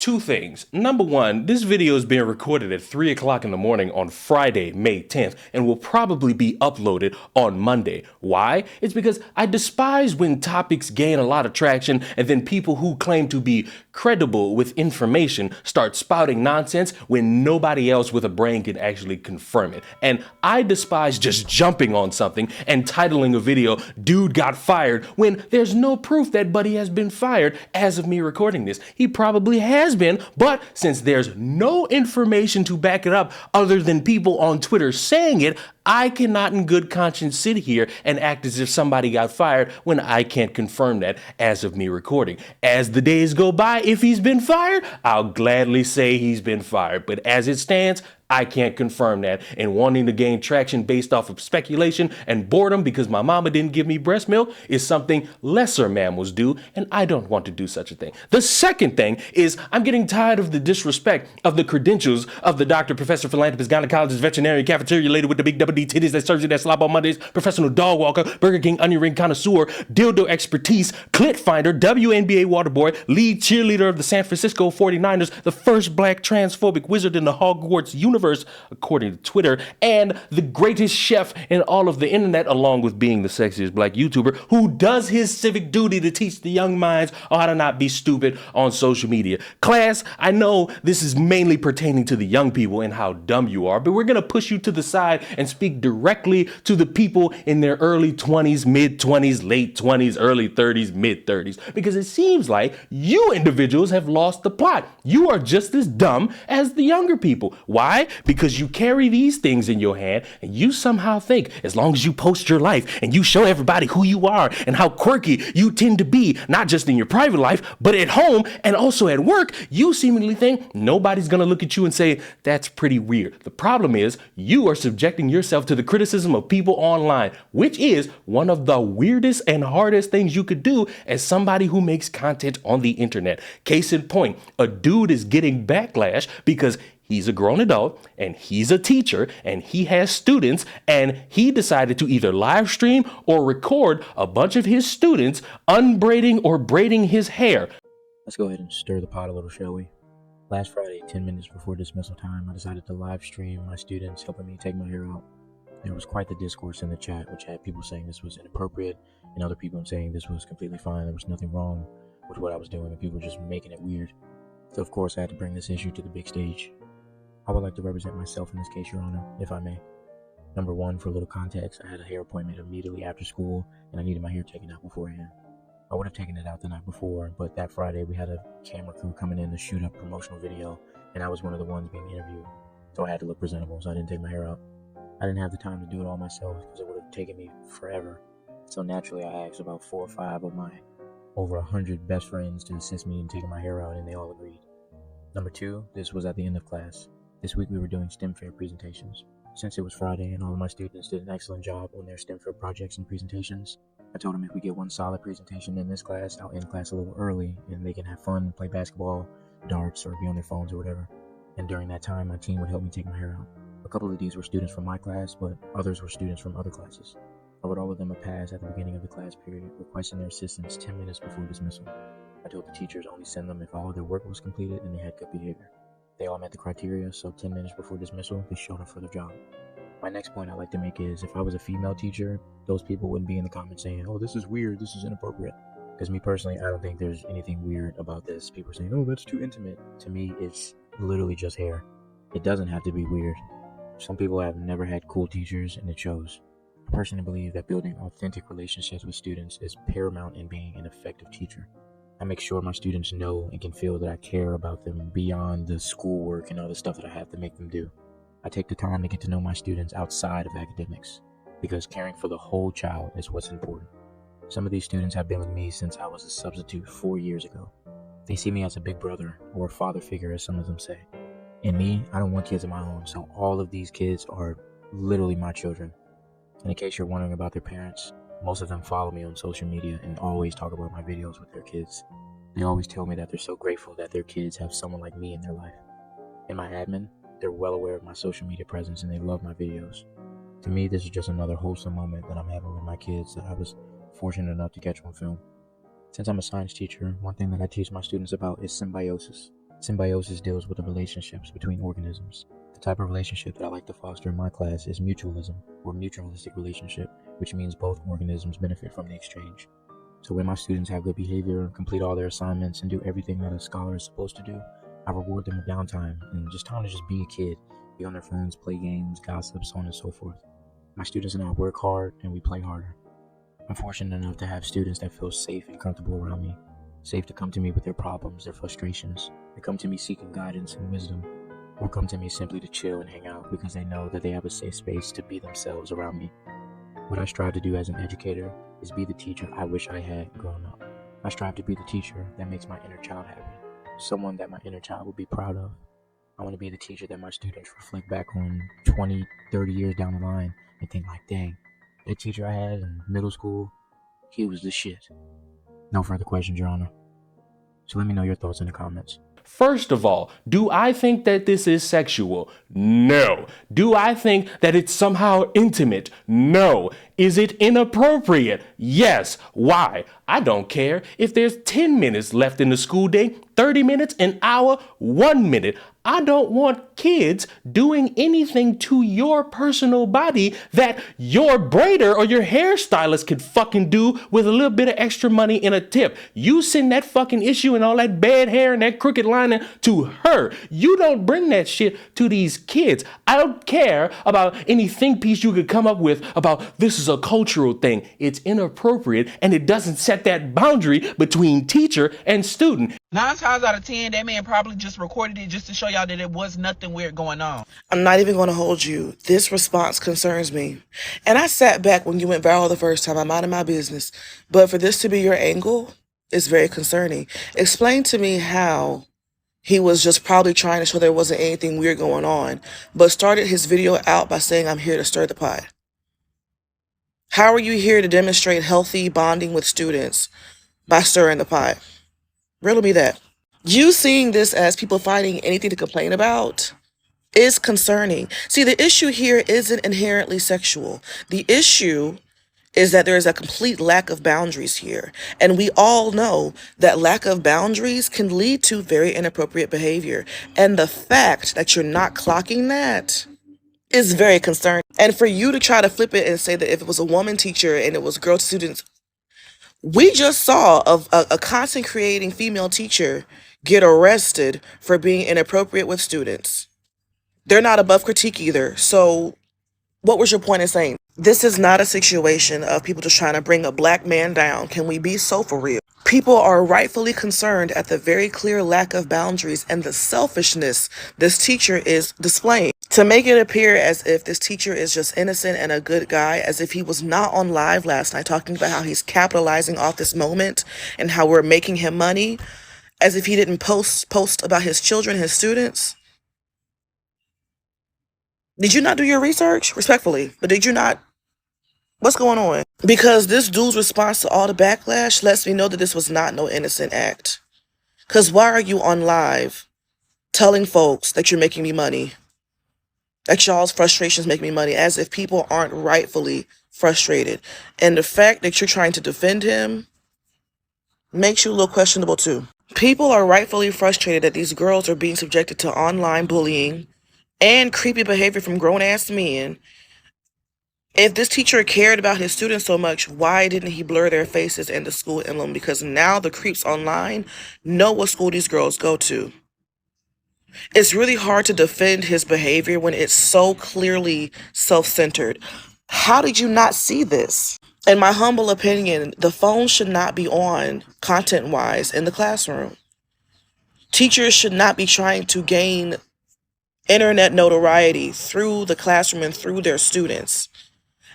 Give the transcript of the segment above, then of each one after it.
Two things. Number one, this video is being recorded at 3 o'clock in the morning on Friday, May 10th, and will probably be uploaded on Monday. Why? It's because I despise when topics gain a lot of traction and then people who claim to be credible with information start spouting nonsense when nobody else with a brain can actually confirm it. And I despise just jumping on something and titling a video, "Dude got fired," when there's no proof that Buddy has been fired as of me recording this. He probably has been, but since there's no information to back it up other than people on Twitter saying it, I cannot in good conscience sit here and act as if somebody got fired when I can't confirm that as of me recording. As the days go by, if he's been fired, I'll gladly say he's been fired. But as it stands, I can't confirm that, and wanting to gain traction based off of speculation and boredom because my mama didn't give me breast milk is something lesser mammals do, and I don't want to do such a thing. The second thing is I'm getting tired of the disrespect of the credentials of the doctor, professor, philanthropist, gynecologist, veterinarian, cafeteria lady with the big double D titties that serves you that slop on Mondays, professional dog walker, Burger King onion ring connoisseur, dildo expertise, clit finder, WNBA water boy, lead cheerleader of the San Francisco 49ers, the first black transphobic wizard in the Hogwarts universe, according to Twitter, and the greatest chef in all of the internet, along with being the sexiest black YouTuber who does his civic duty to teach the young minds how to not be stupid on social media. Class, I know this is mainly pertaining to the young people and how dumb you are, but we're going to push you to the side and speak directly to the people in their early 20s, mid 20s, late 20s, early 30s, mid 30s, because it seems like you individuals have lost the plot. You are just as dumb as the younger people. Why? Because you carry these things in your hand and you somehow think as long as you post your life and you show everybody who you are and how quirky you tend to be, not just in your private life, but at home and also at work, you seemingly think nobody's going to look at you and say, that's pretty weird. The problem is you are subjecting yourself to the criticism of people online, which is one of the weirdest and hardest things you could do as somebody who makes content on the internet. Case in point, a dude is getting backlash because he's a grown adult and he's a teacher and he has students, and he decided to either live stream or record a bunch of his students unbraiding or braiding his hair. Let's go ahead and stir the pot a little, shall we? Last Friday, 10 minutes before dismissal time, I decided to live stream my students helping me take my hair out. There was quite the discourse in the chat, which had people saying this was inappropriate and other people saying this was completely fine. There was nothing wrong with what I was doing and people were just making it weird. So of course I had to bring this issue to the big stage. I would like to represent myself in this case, Your Honor, if I may. Number one, for a little context, I had a hair appointment immediately after school and I needed my hair taken out beforehand. I would have taken it out the night before, but that Friday we had a camera crew coming in to shoot a promotional video and I was one of the ones being interviewed. So I had to look presentable, so I didn't take my hair out. I didn't have the time to do it all myself because it would have taken me forever. So naturally I asked about 4 or 5 of my over 100 best friends to assist me in taking my hair out and they all agreed. Number two, this was at the end of class. This week we were doing STEM fair presentations. Since it was Friday and all of my students did an excellent job on their STEM fair projects and presentations, I told them if we get one solid presentation in this class, I'll end class a little early and they can have fun, play basketball, darts, or be on their phones or whatever. And during that time, my team would help me take my hair out. A couple of these were students from my class, but others were students from other classes. I wrote all of them a pass at the beginning of the class period, requesting their assistance 10 minutes before dismissal. I told the teachers only send them if all of their work was completed and they had good behavior. They all met the criteria, so 10 minutes before dismissal, they showed up for their job. My next point I'd like to make is, if I was a female teacher, those people wouldn't be in the comments saying, oh, this is weird, this is inappropriate. Because me personally, I don't think there's anything weird about this. People are saying, oh, that's too intimate. To me, it's literally just hair. It doesn't have to be weird. Some people have never had cool teachers, and it shows. I personally believe that building authentic relationships with students is paramount in being an effective teacher. I make sure my students know and can feel that I care about them beyond the schoolwork and all the stuff that I have to make them do. I take the time to get to know my students outside of academics, because caring for the whole child is what's important. Some of these students have been with me since I was a substitute 4 years ago. They see me as a big brother or a father figure, as some of them say. And me, I don't want kids of my own, so all of these kids are literally my children. And in case you're wondering about their parents, most of them follow me on social media and always talk about my videos with their kids. They always tell me that they're so grateful that their kids have someone like me in their life. In my admin, they're well aware of my social media presence and they love my videos. To me, this is just another wholesome moment that I'm having with my kids that I was fortunate enough to catch on film. Since I'm a science teacher, one thing that I teach my students about is symbiosis. Symbiosis deals with the relationships between organisms. The type of relationship that I like to foster in my class is mutualism, or mutualistic relationship, which means both organisms benefit from the exchange. So when my students have good behavior, complete all their assignments, and do everything that a scholar is supposed to do, I reward them with downtime and just time to just be a kid, be on their phones, play games, gossip, so on and so forth. My students and I work hard and we play harder. I'm fortunate enough to have students that feel safe and comfortable around me, safe to come to me with their problems, their frustrations. They come to me seeking guidance and wisdom, or come to me simply to chill and hang out because they know that they have a safe space to be themselves around me. What I strive to do as an educator is be the teacher I wish I had grown up. I strive to be the teacher that makes my inner child happy, someone that my inner child will be proud of. I want to be the teacher that my students reflect back on 20, 30 years down the line and think like, dang, that teacher I had in middle school, he was the shit. No further questions, Your Honor. So let me know your thoughts in the comments. First of all, do I think that this is sexual? No. Do I think that it's somehow intimate? No. Is it inappropriate? Yes. Why? I don't care if there's 10 minutes left in the school day, 30 minutes, an hour, 1 minute. I don't want kids doing anything to your personal body that your braider or your hairstylist could fucking do with a little bit of extra money and a tip. You send that fucking issue and all that bad hair and that crooked lining to her. You don't bring that shit to these kids. I don't care about any think piece you could come up with about this is a cultural thing. It's inappropriate and it doesn't set that boundary between teacher and student. 9 times out of 10, that man probably just recorded it just to show y'all that it was nothing weird going on. I'm not even going to hold you. This response concerns me. And I sat back when you went viral the first time. I'm minding my business. But for this to be your angle, it's very concerning. Explain to me how he was just probably trying to show there wasn't anything weird going on, but started his video out by saying, I'm here to stir the pot. How are you here to demonstrate healthy bonding with students by stirring the pot? Riddle me that. You seeing this as people finding anything to complain about is concerning. See, the issue here isn't inherently sexual. The issue is that there is a complete lack of boundaries here. And we all know that lack of boundaries can lead to very inappropriate behavior. And the fact that you're not clocking that is very concerning. And for you to try to flip it and say that if it was a woman teacher and it was girl students, we just saw a content creating female teacher get arrested for being inappropriate with students. They're not above critique either. So what was your point in saying? This is not a situation of people just trying to bring a black man down. Can we be so for real? People are rightfully concerned at the very clear lack of boundaries and the selfishness this teacher is displaying. To make it appear as if this teacher is just innocent and a good guy, as if he was not on live last night talking about how he's capitalizing off this moment and how we're making him money, as if he didn't post about his children, his students. Did you not do your research? Respectfully, but did you not? What's going on? Because this dude's response to all the backlash lets me know that this was not no innocent act. Because why are you on live telling folks that you're making me money? That y'all's frustrations make me money, as if people aren't rightfully frustrated. And the fact that you're trying to defend him makes you look questionable too. People are rightfully frustrated that these girls are being subjected to online bullying and creepy behavior from grown-ass men. If this teacher cared about his students so much, why didn't he blur their faces and the school emblem? Because now the creeps online know what school these girls go to. It's really hard to defend his behavior when it's so clearly self-centered. How did you not see this? In my humble opinion, the phone should not be on content-wise in the classroom. Teachers should not be trying to gain internet notoriety through the classroom and through their students.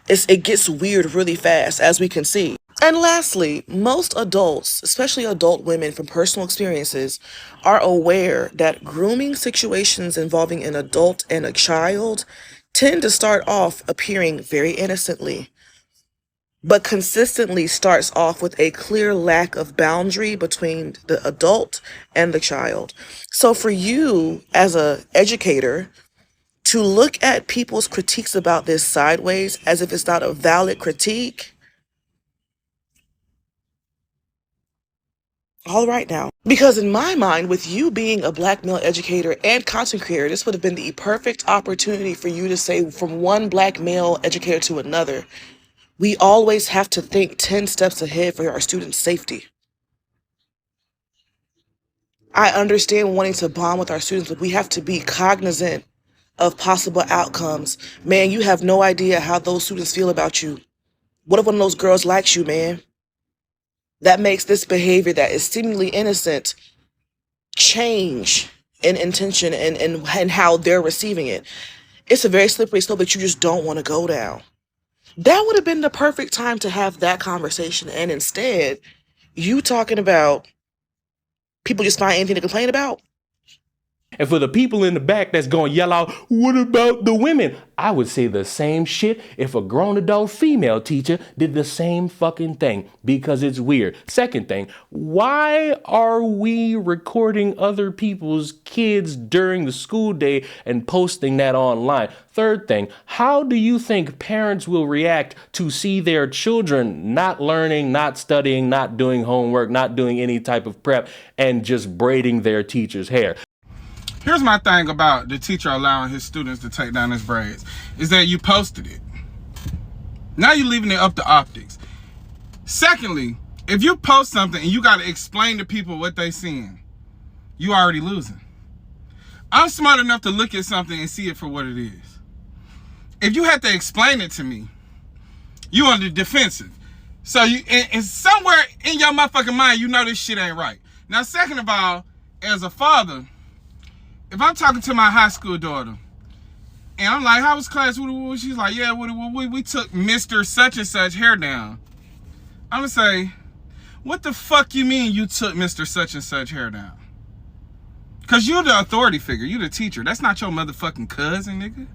It gets weird really fast, as we can see. And lastly, most adults, especially adult women from personal experiences, are aware that grooming situations involving an adult and a child tend to start off appearing very innocently, but consistently starts off with a clear lack of boundary between the adult and the child. So for you as an educator to look at people's critiques about this sideways as if it's not a valid critique All right now. Because in my mind, with you being a black male educator and content creator, this would have been the perfect opportunity for you to say from one black male educator to another, we always have to think 10 steps ahead for our students' safety. I understand wanting to bond with our students, but we have to be cognizant of possible outcomes. Man, you have no idea how those students feel about you. What if one of those girls likes you, man? That makes this behavior that is seemingly innocent change in intention and how they're receiving it. It's a very slippery slope that you just don't want to go down. That would have been the perfect time to have that conversation. And instead, you talking about people just find anything to complain about. And for the people in the back that's going to yell out, what about the women? I would say the same shit if a grown adult female teacher did the same fucking thing, because it's weird. Second thing, why are we recording other people's kids during the school day and posting that online? Third thing, how do you think parents will react to see their children not learning, not studying, not doing homework, not doing any type of prep, and just braiding their teacher's hair? Here's my thing about the teacher allowing his students to take down his braids, is that you posted it. Now you're leaving it up to optics. Secondly, if you post something and you got to explain to people what they seeing, you already losing. I'm smart enough to look at something and see it for what it is. If you had to explain it to me, you on the defensive. So you, and somewhere in your motherfucking mind, you know this shit ain't right. Now, second of all, as a father, if I'm talking to my high school daughter, and I'm like, how was class? She's like, yeah, we took Mr. Such and Such hair down. I'm gonna say, what the fuck you mean you took Mr. Such and Such hair down? Cause you're the authority figure, you the teacher. That's not your motherfucking cousin, nigga.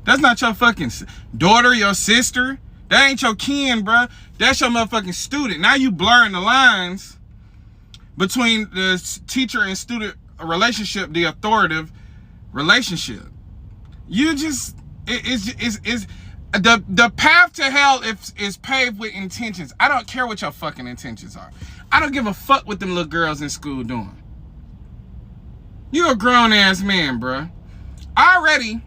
That's not your fucking daughter, your sister. That ain't your kin, bruh. That's your motherfucking student. Now you blurring the lines between the teacher and student relationship, the authoritative relationship. You just, the path to hell is paved with intentions. I don't care what your fucking intentions are. I don't give a fuck what them little girls in school doing. You a grown ass man, bruh. Already,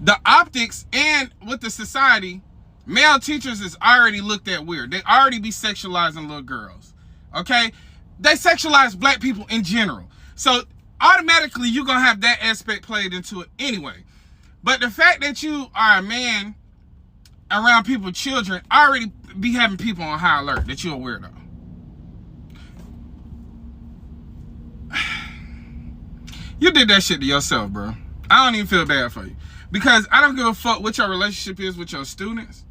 the optics and with the society, male teachers is already looked at weird. They already be sexualizing little girls. Okay? They sexualize black people in general. So automatically you're going to have that aspect played into it anyway. But the fact that you are a man around people's children already be having people on high alert that you're a weirdo. You did that shit to yourself, bro. I don't even feel bad for you. Because I don't give a fuck what your relationship is with your students.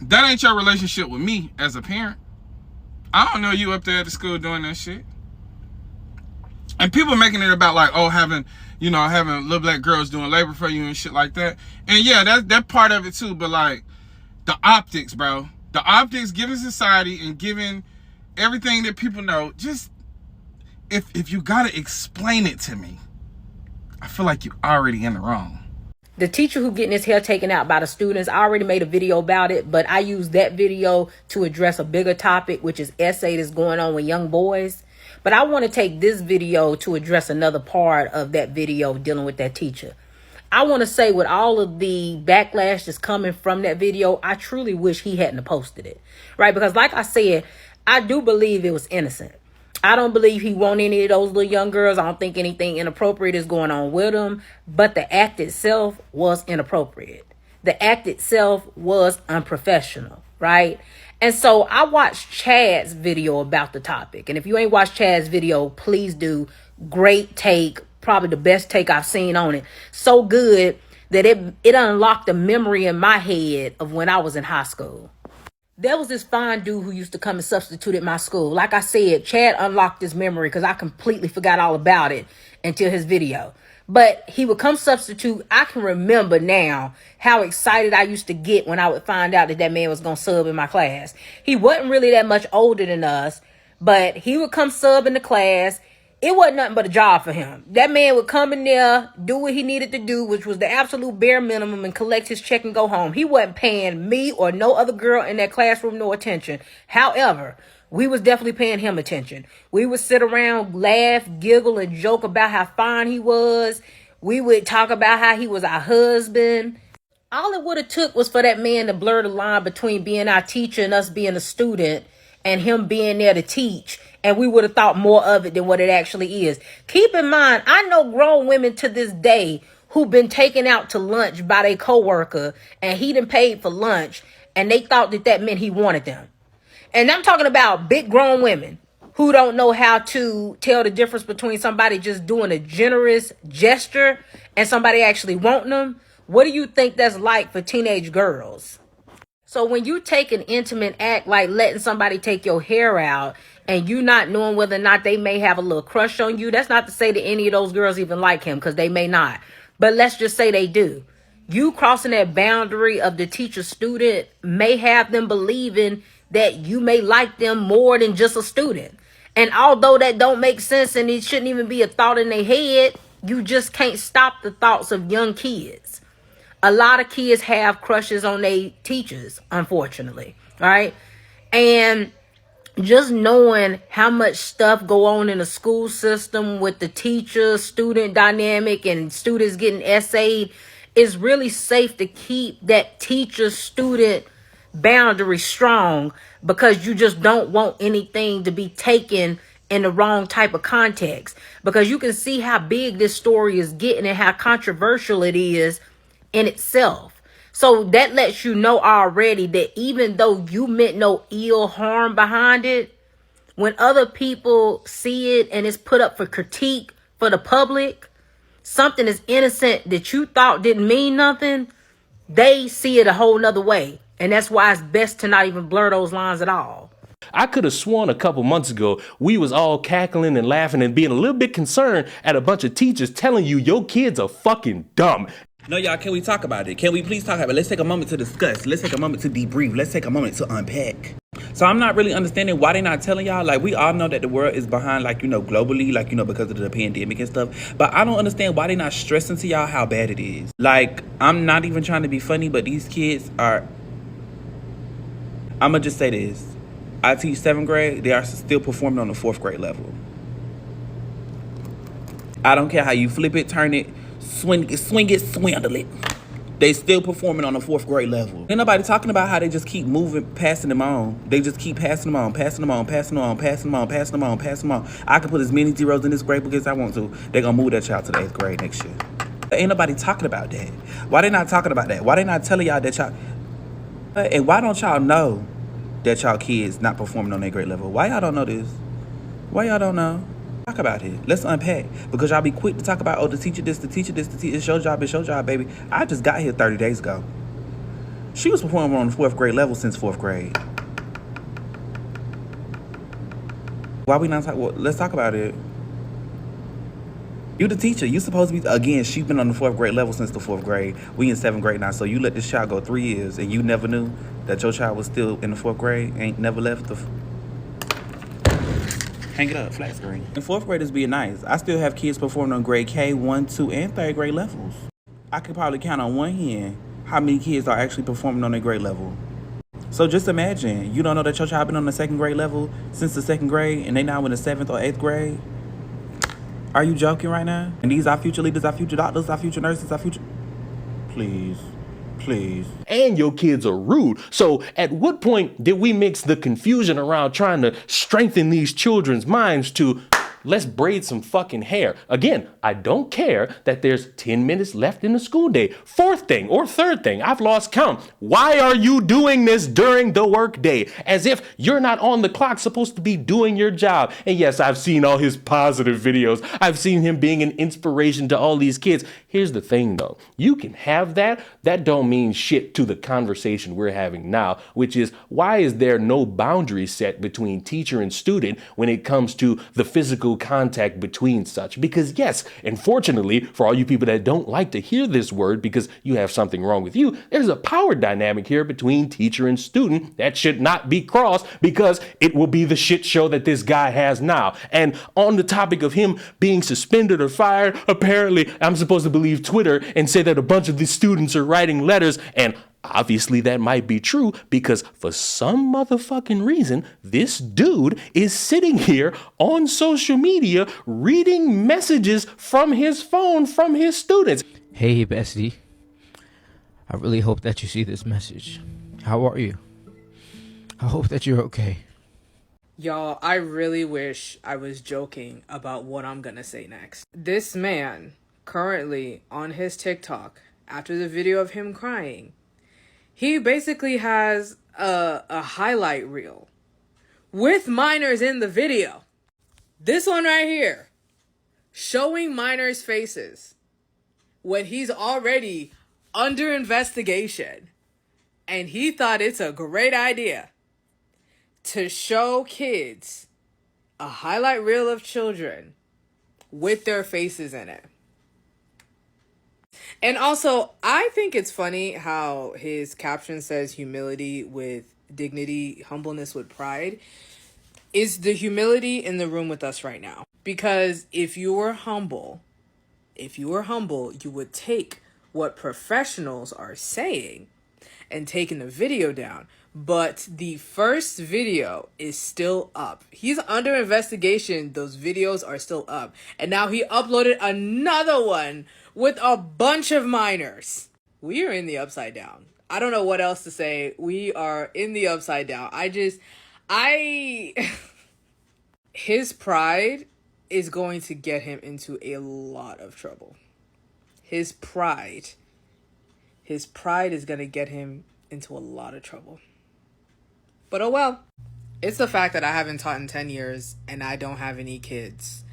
That ain't your relationship with me as a parent. I don't know you up there at the school doing that shit. And people making it about like, oh, having little black girls doing labor for you and shit like that. And yeah, that part of it too. But like the optics, bro. The optics, giving society and giving everything that people know. Just if you gotta explain it to me, I feel like you already in the wrong. The teacher who getting his hair taken out by the students, I already made a video about it, but I used that video to address a bigger topic, which is essay that's going on with young boys. But I want to take this video to address another part of that video dealing with that teacher. I want to say with all of the backlash that's coming from that video, I truly wish he hadn't posted it, right? Because like I said, I do believe it was innocent. I don't believe he want any of those little young girls. I don't think anything inappropriate is going on with him. But the act itself was inappropriate. The act itself was unprofessional, right? And so I watched Chad's video about the topic. And if you ain't watched Chad's video, please do. Great take. Probably the best take I've seen on it. So good that it unlocked a memory in my head of when I was in high school. There was this fine dude who used to come and substitute at my school. Like I said, Chad unlocked this memory because I completely forgot all about it until his video. But he would come substitute. I can remember now how excited I used to get when I would find out that man was going to sub in my class. He wasn't really that much older than us, but he would come sub in the class. It wasn't nothing but a job for him. That man would come in there, do what he needed to do, which was the absolute bare minimum, and collect his check and go home. He wasn't paying me or no other girl in that classroom no attention. However, we was definitely paying him attention. We would sit around, laugh, giggle, and joke about how fine he was. We would talk about how he was our husband. All it would have took was for that man to blur the line between being our teacher and us being a student, and him being there to teach, and we would have thought more of it than what it actually is. Keep in mind, I know grown women to this day who've been taken out to lunch by their coworker, and he done paid for lunch, and they thought that that meant he wanted them. And I'm talking about big grown women who don't know how to tell the difference between somebody just doing a generous gesture and somebody actually wanting them. What do you think that's like for teenage girls? So when you take an intimate act like letting somebody take your hair out, and you not knowing whether or not they may have a little crush on you, that's not to say that any of those girls even like him, because they may not. But let's just say they do. You crossing that boundary of the teacher-student may have them believing that you may like them more than just a student. And although that don't make sense and it shouldn't even be a thought in their head, you just can't stop the thoughts of young kids. A lot of kids have crushes on their teachers, unfortunately, right? And just knowing how much stuff go on in the school system with the teacher-student dynamic and students getting essayed, it's really safe to keep that teacher-student boundary strong, because you just don't want anything to be taken in the wrong type of context. Because you can see how big this story is getting and how controversial it is in itself. So that lets you know already that even though you meant no ill harm behind it, when other people see it and it's put up for critique for the public, something is innocent that you thought didn't mean nothing, they see it a whole nother way. And that's why it's best to not even blur those lines at all. I could have sworn a couple months ago we was all cackling and laughing and being a little bit concerned at a bunch of teachers telling you your kids are fucking dumb. No, y'all, can we talk about it? Can we please talk about it? Let's take a moment to discuss. Let's take a moment to debrief. Let's take a moment to unpack. So I'm not really understanding why they're not telling y'all. Like, we all know that the world is behind, like, you know, globally, like, you know, because of the pandemic and stuff. But I don't understand why they're not stressing to y'all how bad it is. Like, I'm not even trying to be funny, but these kids are... I'm going to just say this. I teach 7th grade. They are still performing on the 4th grade level. I don't care how you flip it, turn it, swing it, swindle it. They still performing on the 4th grade level. Ain't nobody talking about how they just keep moving, passing them on. They just keep passing them on, passing them on, passing them on, passing them on, passing them on, passing them on. I can put as many zeros in this grade book as I want to. They're going to move that child to the 8th grade next year. Ain't nobody talking about that. Why they not talking about that? Why they not telling y'all that y'all... And why don't y'all know that y'all kids not performing on their grade level? Why y'all don't know this? Why y'all don't know? Talk about it. Let's unpack. Because y'all be quick to talk about, oh, the teacher this, the teacher this, the teacher. It's your job, baby. I just got here 30 days ago. She was performing on the 4th grade level since 4th grade. Why we not talk? Well, let's talk about it. You the teacher. You supposed to be, again, she been on the 4th grade level since the 4th grade. We in 7th grade now. So you let this child go 3 years and you never knew that your child was still in the 4th grade, ain't never left the... Hang it up, flat screen. And 4th graders being nice. I still have kids performing on grade K, 1, 2, and 3rd grade levels. I could probably count on one hand how many kids are actually performing on their grade level. So just imagine, you don't know that your child been on the 2nd grade level since the 2nd grade and they now in the 7th or 8th grade? Are you joking right now? And these are future leaders, our future doctors, our future nurses, our future... Please. And your kids are rude. So at what point did we mix the confusion around trying to strengthen these children's minds to let's braid some fucking hair? Again, I don't care that there's 10 minutes left in the school day. 4th thing or 3rd thing, I've lost count. Why are you doing this during the work day? As if you're not on the clock supposed to be doing your job. And yes, I've seen all his positive videos. I've seen him being an inspiration to all these kids. Here's the thing though. You can have that. That don't mean shit to the conversation we're having now, which is why is there no boundary set between teacher and student when it comes to the physical physical contact between such. Because yes, unfortunately, for all you people that don't like to hear this word because you have something wrong with you, there's a power dynamic here between teacher and student that should not be crossed, because it will be the shit show that this guy has now. And on the topic of him being suspended or fired, apparently I'm supposed to believe Twitter and say that a bunch of these students are writing letters, and obviously that might be true, because for some motherfucking reason, this dude is sitting here on social media reading messages from his phone from his students. Hey, bestie. I really hope that you see this message. How are you? I hope that you're okay. Y'all, I really wish I was joking about what I'm gonna say next. This man, currently on his TikTok, after the video of him crying, he basically has a highlight reel with minors in the video. This one right here, showing minors' faces when he's already under investigation. And he thought it's a great idea to show kids a highlight reel of children with their faces in it. And also, I think it's funny how his caption says humility with dignity, humbleness with pride. Is the humility in the room with us right now? Because if you were humble, you would take what professionals are saying and taking the video down. But the first video is still up. He's under investigation. Those videos are still up. And now he uploaded another one with a bunch of minors. We are in the upside down. I don't know what else to say. We are in the upside down. His pride is going to get him into a lot of trouble. His pride is going to get him into a lot of trouble. But oh well. It's the fact that I haven't taught in 10 years and I don't have any kids.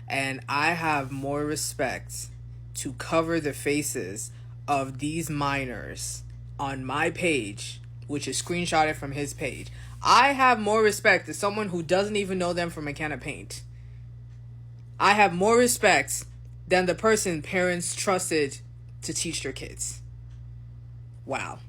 And I have more respect to cover the faces of these minors on my page, which is screenshotted from his page. I have more respect to someone who doesn't even know them from a can of paint. I have more respect than the person parents trusted to teach their kids. Wow.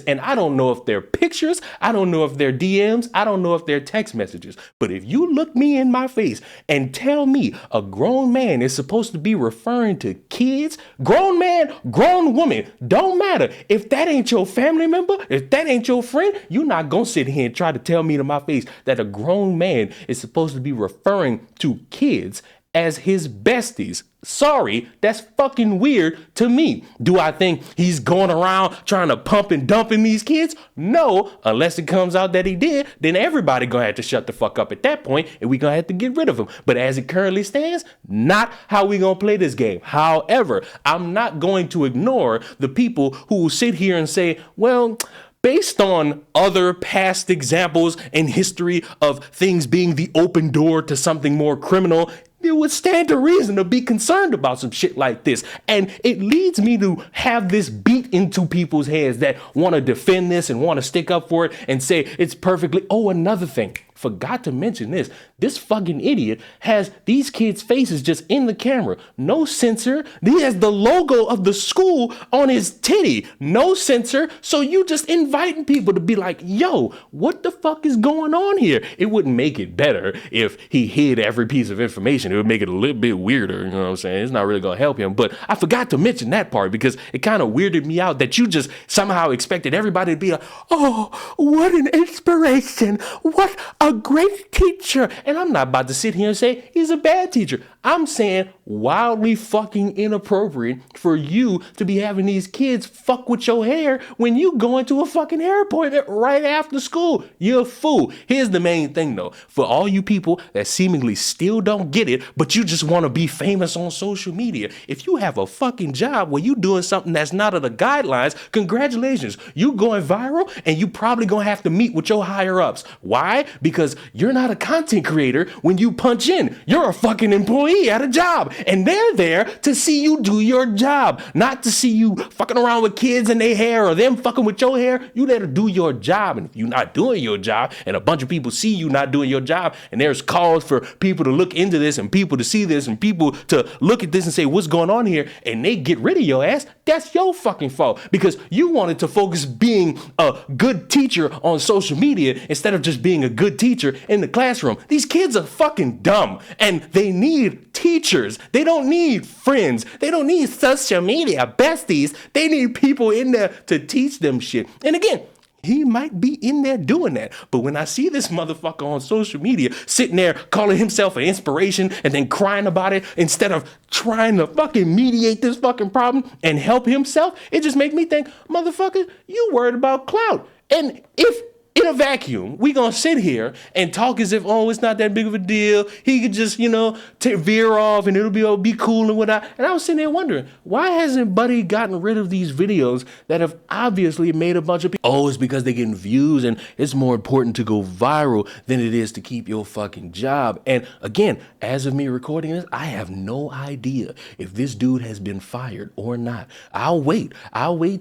And I don't know if they're pictures, I don't know if they're DMs, I don't know if they're text messages. But if you look me in my face and tell me a grown man is supposed to be referring to kids, grown man, grown woman, don't matter. If that ain't your family member, if that ain't your friend, you're not gonna sit here and try to tell me to my face that a grown man is supposed to be referring to kids as his besties. Sorry, that's fucking weird to me. Do I think he's going around trying to pump and dump in these kids? No, unless it comes out that he did, then everybody gonna have to shut the fuck up at that point, and we gonna have to get rid of him. But as it currently stands, not how we gonna play this game. However, I'm not going to ignore the people who will sit here and say, well, based on other past examples in history of things being the open door to something more criminal, it would stand to reason to be concerned about some shit like this. And it leads me to have this beat into people's heads that want to defend this and want to stick up for it and say it's perfectly. Oh, another thing. Forgot to mention this. This fucking idiot has these kids' faces just in the camera. No censor. He has the logo of the school on his titty. No censor. So you just inviting people to be like, yo, what the fuck is going on here? It wouldn't make it better if he hid every piece of information. It would make it a little bit weirder. You know what I'm saying? It's not really going to help him. But I forgot to mention that part because it kind of weirded me out that you just somehow expected everybody to be like, oh, what an inspiration. What a great teacher. And I'm not about to sit here and say he's a bad teacher. I'm saying wildly fucking inappropriate for you to be having these kids fuck with your hair when you go into a fucking hair appointment right after school. You're a fool. Here's the main thing though. For all you people that seemingly still don't get it, but you just want to be famous on social media. If you have a fucking job where you doing something that's not of the guidelines, congratulations. You going viral and you probably gonna have to meet with your higher ups. Why? Because you're not a content creator when you punch in. You're a fucking employee at a job and they're there to see you do your job, not to see you fucking around with kids and their hair or them fucking with your hair. You there to do your job. And if you're not doing your job and a bunch of people see you not doing your job and there's calls for people to look into this and people to see this and people to look at this and say, what's going on here? And they get rid of your ass. That's your fucking fault because you wanted to focus being a good teacher on social media instead of just being a good teacher in the classroom. These kids are fucking dumb and they need teachers. They don't need friends. They don't need social media besties. They need people in there to teach them shit. And again, he might be in there doing that. But when I see this motherfucker on social media sitting there calling himself an inspiration and then crying about it instead of trying to fucking mediate this fucking problem and help himself, it just makes me think, motherfucker, you worried about clout. And if in a vacuum, we gonna sit here and talk as if, oh, it's not that big of a deal. He could just, veer off and it'll be cool and whatnot. And I was sitting there wondering, why hasn't Buddy gotten rid of these videos that have obviously made a bunch of people? Oh, it's because they're getting views and it's more important to go viral than it is to keep your fucking job. And again, as of me recording this, I have no idea if this dude has been fired or not. I'll wait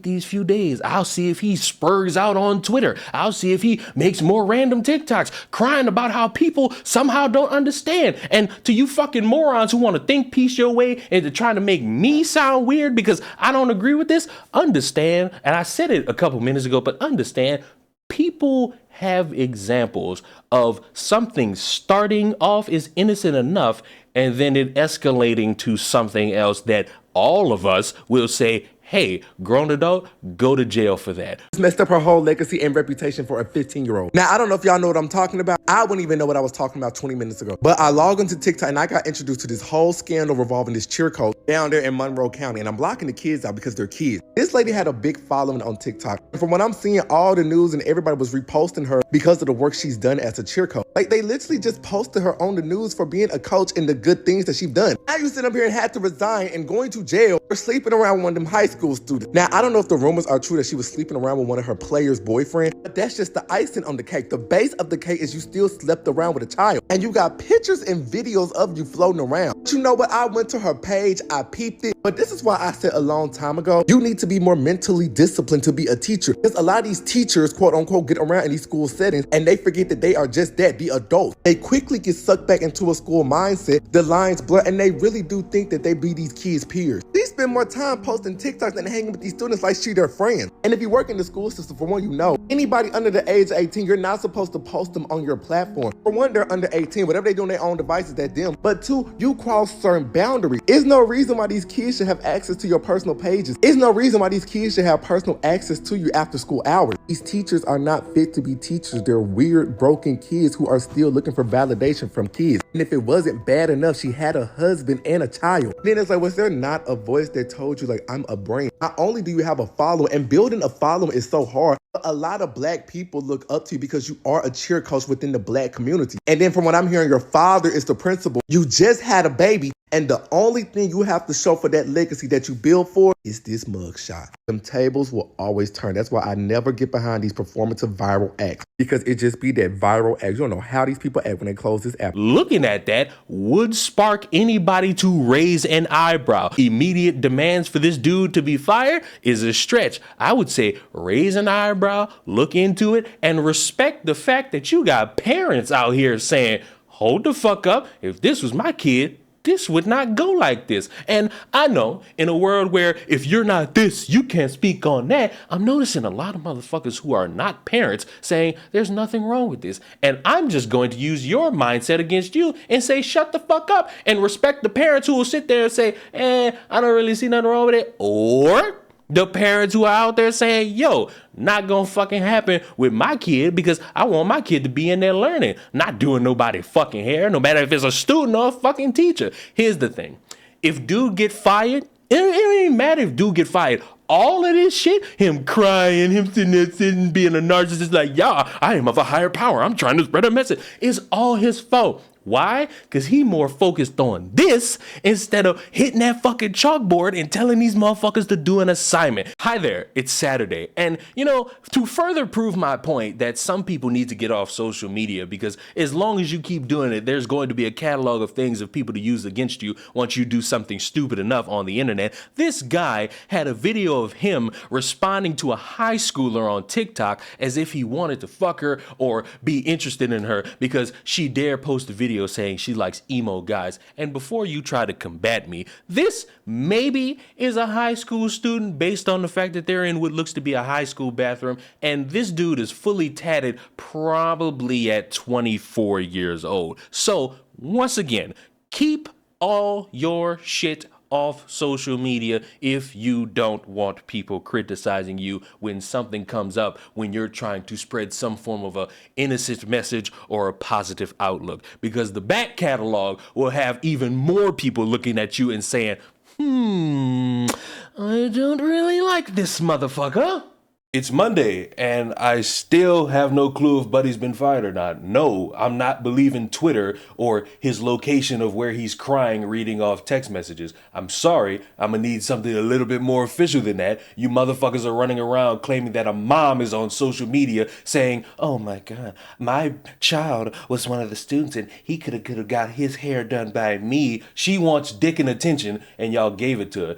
these few days. I'll see if he spurs out on Twitter. I'll see if he makes more random TikToks crying about how people somehow don't understand. And to you fucking morons who want to think piece your way into trying to make me sound weird because I don't agree with this, understand, and I said it a couple minutes ago, but understand, people have examples of something starting off as innocent enough and then it escalating to something else that all of us will say, hey, grown adult, go to jail for that. It's messed up her whole legacy and reputation for a 15-year-old. Now, I don't know if y'all know what I'm talking about. I wouldn't even know what I was talking about 20 minutes ago. But I logged into TikTok and I got introduced to this whole scandal revolving this cheer coach down there in Monroe County. And I'm blocking the kids out because they're kids. This lady had a big following on TikTok. And from what I'm seeing, all the news and everybody was reposting her because of the work she's done as a cheer coach. Like, they literally just posted her on the news for being a coach and the good things that she's done. Now you sit up here and had to resign and going to jail for sleeping around one of them high school students. Now, I don't know if the rumors are true that she was sleeping around with one of her players' boyfriend, but that's just the icing on the cake. The base of the cake is you still slept around with a child. And you got pictures and videos of you floating around. But you know what? I went to her page, I peeped it. But this is why I said a long time ago, you need to be more mentally disciplined to be a teacher. Because a lot of these teachers, quote unquote, get around in these school settings and they forget that they are just that, the adults. They quickly get sucked back into a school mindset, the lines blur, and they really do think that they be these kids' peers. They spend more time posting TikToks than hanging with these students like she their friends. And if you work in the school system, for one, you know, anybody under the age of 18, you're not supposed to post them on your platform. For one, they're under 18. Whatever they do on their own devices, that's them. But two, you cross certain boundaries. There's no reason why these kids should have access to your personal pages. There's no reason why these kids should have personal access to you after school hours. These teachers are not fit to be teachers. They're weird, broken kids who are still looking for validation from kids. And if it wasn't bad enough, she had a husband and a child. Then it's like, was there not a voice that told you, like, I'm a brain? Not only do you have a follower, and building a following is so hard, but a lot of black people look up to you because you are a cheer coach within the black community. And then from what I'm hearing, your father is the principal. You just had a baby. And the only thing you have to show for that legacy that you build for is this mugshot. Them tables will always turn. That's why I never get behind these performative viral acts, because it just be that viral act. You don't know how these people act when they close this app. Looking at that would spark anybody to raise an eyebrow. Immediate demands for this dude to be fired is a stretch. I would say raise an eyebrow, look into it, and respect the fact that you got parents out here saying, hold the fuck up. If this was my kid, this would not go like this. And I know in a world where if you're not this, you can't speak on that, I'm noticing a lot of motherfuckers who are not parents saying there's nothing wrong with this. And I'm just going to use your mindset against you and say, shut the fuck up, and respect the parents who will sit there and say, I don't really see nothing wrong with it. Or the parents who are out there saying, yo, not gonna fucking happen with my kid because I want my kid to be in there learning, not doing nobody fucking hair, no matter if it's a student or a fucking teacher. Here's the thing. If dude get fired, it ain't matter if dude get fired. All of this shit, him crying, him sitting there being a narcissist like, yeah, I am of a higher power, I'm trying to spread a message, is all his fault. Why? Because he more focused on this instead of hitting that fucking chalkboard and telling these motherfuckers to do an assignment. Hi there, it's Saturday. And, you know, to further prove my point that some people need to get off social media, because as long as you keep doing it, there's going to be a catalog of things of people to use against you once you do something stupid enough on the internet. This guy had a video of him responding to a high schooler on TikTok as if he wanted to fuck her or be interested in her because she dare post a video saying she likes emo guys. And before you try to combat me, this maybe is a high school student based on the fact that they're in what looks to be a high school bathroom, and this dude is fully tatted, probably at 24 years old. So once again, keep all your shit off social media if you don't want people criticizing you when something comes up, when you're trying to spread some form of a innocent message or a positive outlook, because the back catalog will have even more people looking at you and saying, I don't really like this motherfucker. It's Monday, and I still have no clue if Buddy's been fired or not. No, I'm not believing Twitter or his location of where he's crying reading off text messages. I'm sorry, I'm gonna need something a little bit more official than that. You motherfuckers are running around claiming that a mom is on social media saying, oh my God, my child was one of the students and he could have got his hair done by me. She wants dick and attention, and y'all gave it to her.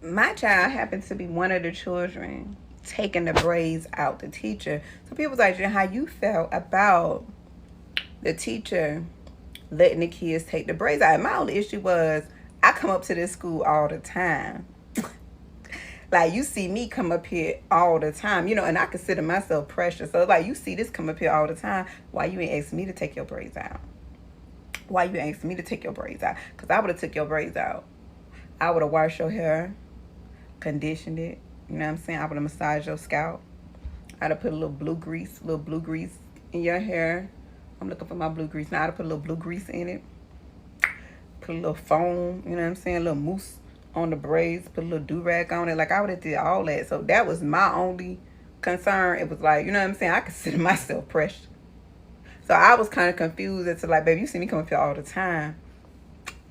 My child happened to be one of the children taking the braids out the teacher. So people was like, how you felt about the teacher letting the kids take the braids out. My only issue was I come up to this school all the time. Like, you see me come up here all the time, you know, and I consider myself precious. So like, you see this come up here all the time. Why you ain't asking me to take your braids out? Why you ain't asking me to take your braids out? Because I would have took your braids out. I would have washed your hair, conditioned it, you know what I'm saying? I would have massaged your scalp. I'd have put a little blue grease in your hair. I'm looking for my blue grease. Now I'd have put a little blue grease in it. Put a little foam, you know what I'm saying? A little mousse on the braids. Put a little do-rag on it. Like, I would have did all that. So that was my only concern. It was like, you know what I'm saying? I consider myself precious. So I was kind of confused as to like, baby, you see me come up here all the time.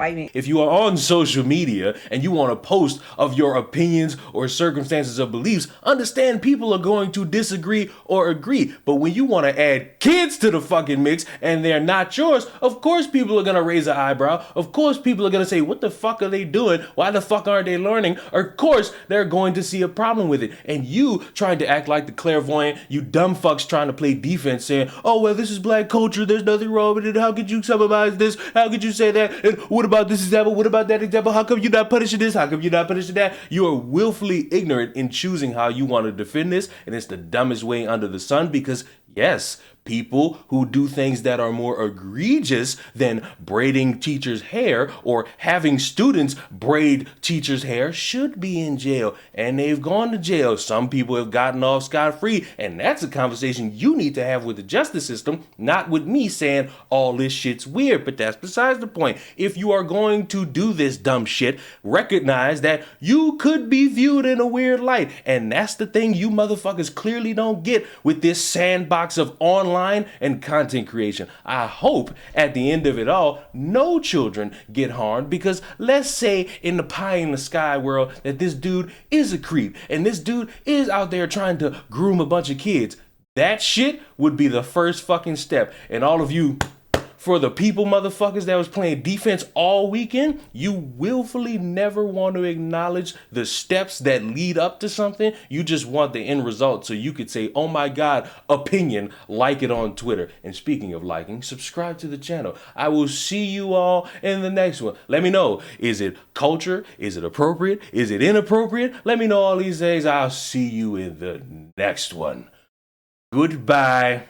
If you are on social media and you want to post of your opinions or circumstances or beliefs, understand people are going to disagree or agree. But when you want to add kids to the fucking mix and they're not yours, of course people are going to raise an eyebrow. Of course people are going to say, what the fuck are they doing? Why the fuck aren't they learning? Of course they're going to see a problem with it. And you trying to act like the clairvoyant, you dumb fucks trying to play defense saying, oh, well, this is black culture. There's nothing wrong with it. How could you summarize this? How could you say that? And what about this example? What about that example? How come you're not punishing this? How come you're not punishing that? You are willfully ignorant in choosing how you want to defend this, and it's the dumbest way under the sun because, yes, people who do things that are more egregious than braiding teachers' hair or having students braid teachers' hair should be in jail, and they've gone to jail. Some people have gotten off scot-free, and that's a conversation you need to have with the justice system, not with me saying all this shit's weird, but that's besides the point. If you are going to do this dumb shit, recognize that you could be viewed in a weird light, and that's the thing you motherfuckers clearly don't get with this sandbox of online and content creation. I hope at the end of it all, no children get harmed, because let's say in the pie in the sky world that this dude is a creep and this dude is out there trying to groom a bunch of kids. That shit would be the first fucking step. And all of you, for the people motherfuckers that was playing defense all weekend, you willfully never want to acknowledge the steps that lead up to something. You just want the end result so you could say, oh my God, opinion, like it on Twitter. And speaking of liking, subscribe to the channel. I will see you all in the next one. Let me know, is it culture? Is it appropriate? Is it inappropriate? Let me know all these things. I'll see you in the next one. Goodbye.